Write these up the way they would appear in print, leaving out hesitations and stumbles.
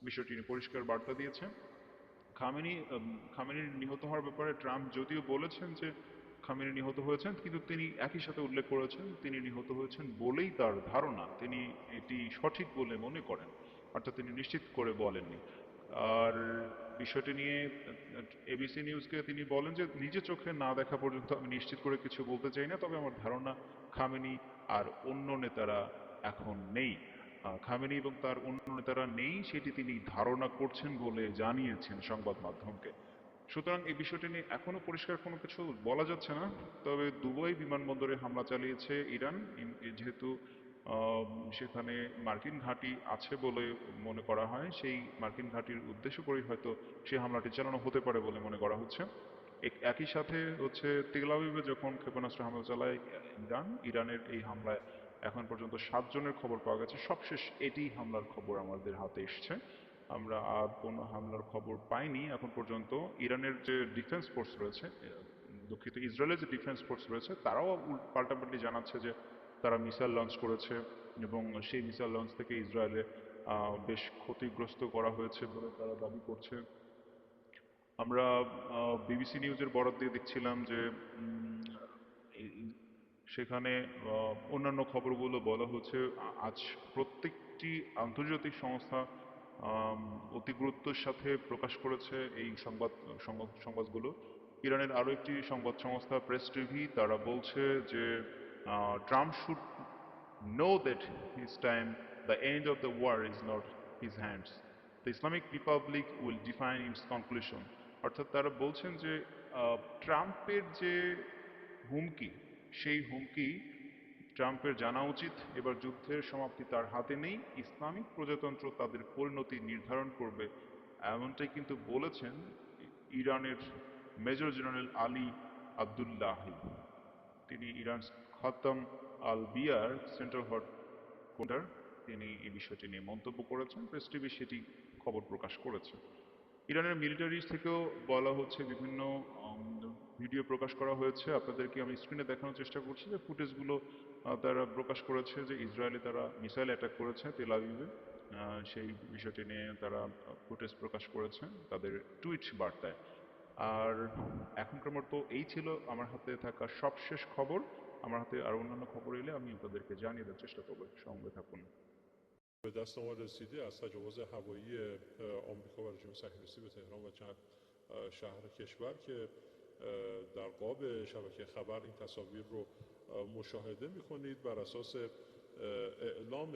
বিষয়টি নিয়ে পরিষ্কার বার্তা দিয়েছে। খামেনির নিহত হওয়ার ব্যাপারে ট্রাম্প যদিও বলেছেন যে খামেনি নিহত হয়েছেন, কিন্তু তিনি একই সাথে উল্লেখ করেছেন তিনি নিহত হয়েছেন বলেই তার ধারণা, তিনি এটি সঠিক বলে মনে করেন, অর্থাৎ তিনি নিশ্চিত করে বলেননি। আর বিষয়টি নিয়ে এবিসি নিউজকে তিনি বলেন যে নিজে চোখে না দেখা পর্যন্ত আমি নিশ্চিত করে কিছু বলতে চাই না, তবে আমার ধারণা খামেনি আর অন্য নেতারা এখন নেই। খামেনি এবং তার অন্য নেতারা নেই সেটি তিনি ধারণা করছেন বলে জানিয়েছেন সংবাদ মাধ্যমকে। সুতরাং এই বিষয়টি নিয়ে এখনো পরিষ্কার কোনো কিছু বলা যাচ্ছে না। তবে দুবাই বিমানবন্দরে হামলা চালিয়েছে ইরান, যেহেতু সেখানে মার্কিন ঘাঁটি আছে বলে মনে করা হয়, সেই মার্কিন ঘাঁটির উদ্দেশ্য করেই হয়তো সেই হামলাটি চালানো হতে পারে বলে মনে করা হচ্ছে। একই সাথে হচ্ছে তেল আবিবে যখন ক্ষেপণাস্ত্র হামলা চালায় ইরানের এই হামলায় এখন পর্যন্ত 7 জনের খবর পাওয়া গেছে। সবশেষ এটি হামলার খবর আমাদের হাতে এসছে। আমরা আর কোনো হামলার খবর পাইনি এখন পর্যন্ত। ইরানের যে ডিফেন্স ফোর্স রয়েছে, দুঃখিত, ইসরায়েলের যে ডিফেন্স ফোর্স রয়েছে তারাও পাল্টাপাল্টি জানাচ্ছে যে তারা মিসাইল লঞ্চ করেছে এবং সেই মিসাইল লঞ্চ থেকে ইসরায়েলে বেশ ক্ষতিগ্রস্ত করা হয়েছে বলে তারা দাবি করছে। আমরা বিবিসি নিউজের বরাত দিয়ে দেখছিলাম যে সেখানে অন্যান্য খবরগুলো বলা হচ্ছে আজ প্রত্যেকটি আন্তর্জাতিক সংস্থা অতি গুরুত্বের সাথে প্রকাশ করেছে এই সংবাদগুলো। ইরানের আরো একটি সংবাদ সংস্থা প্রেস টিভি তারা বলছে যে Trump should know that his time, the end of the war is not his hands. The Islamic Republic will define its conclusion. অর্থাৎ তারা বলছেন যে ট্রাম্পের যে হুমকি, সেই হুমকি ট্রাম্পের জানা উচিত এবার যুদ্ধের সমাপ্তি তার হাতে নেই, ইসলামিক প্রজাতন্ত্র তাদের পরিণতি নির্ধারণ করবে, এমনটাই কিন্তু বলেছেন ইরানের মেজর জেনারেল আলী আবদুল্লাহি। তিনি ইরান খতম আল বিয়ার সেন্ট্রাল হেডকোয়ার্টার, তিনি এই বিষয়টি নিয়ে মন্তব্য করেছেন, প্রেস টিভি সেটি খবর প্রকাশ করেছে। ইরানের মিলিটারি থেকেও বলা হচ্ছে, বিভিন্ন ভিডিও প্রকাশ করা হয়েছে, আপনাদেরকে আমি স্ক্রিনে দেখানোর চেষ্টা করছি যে ফুটেজগুলো তারা প্রকাশ করেছে যে ইসরায়েলে তারা মিসাইল অ্যাটাক করেছে তেল আবিবে। সেই বিষয়টি নিয়ে তারা ফুটেজ প্রকাশ করেছে তাদের টুইট বার্তায়। আর এখনকার মতো এই ছিল আমার হাতে থাকা সবশেষ খবর। আমার হাতে আর অন্যান্য খবর এলে আমি আপনাদেরকে জানিয়ে দেওয়ার চেষ্টা করবো, সঙ্গে থাকুন। به دست ما رسیده از تجاوز هوایی آمریکا و رژیم صهیونیستی به تهران و چند شهر کشور که در قاب شبکه خبر این تصاویر رو مشاهده می‌کنید. بر اساس اعلام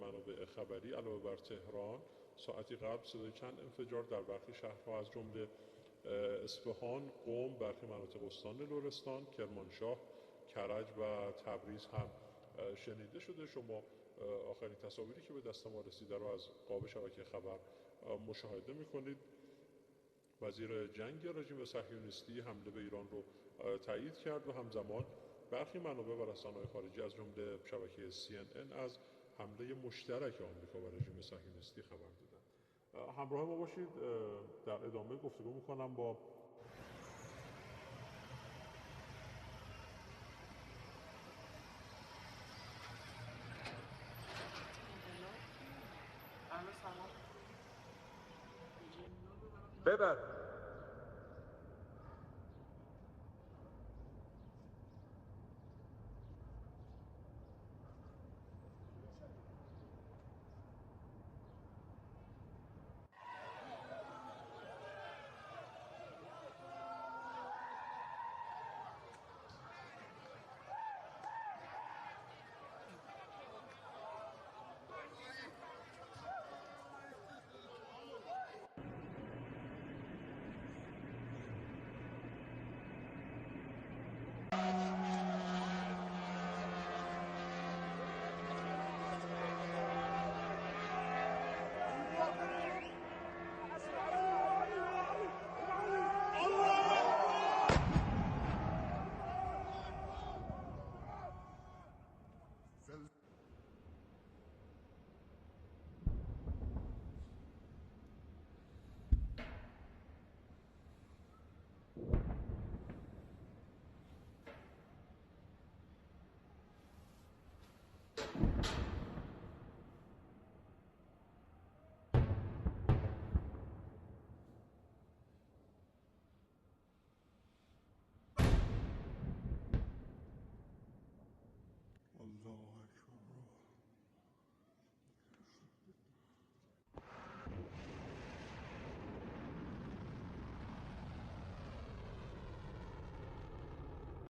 منابع خبری علاوه بر تهران ساعتی قبل صدای چند انفجار در برخی شهرها از جمله اصفهان، قم، برخی مناطق استان لرستان، کرمانشاه، کرج و تبریز هم شنیده شده. شما آخرین تصاویری که به دست ما رسیده رو از قاب شبکه خبر مشاهده میکنید. وزیر جنگ رژیم صهیونیستی حمله به ایران رو تایید کرد و همزمان برخی منابع و رسانه‌های خارجی از جمله شبکه CNN از حمله مشترک آمریکا و رژیم صهیونیستی خبر دادند. همراه ما باشید، در ادامه گفتگو میکنم با ببر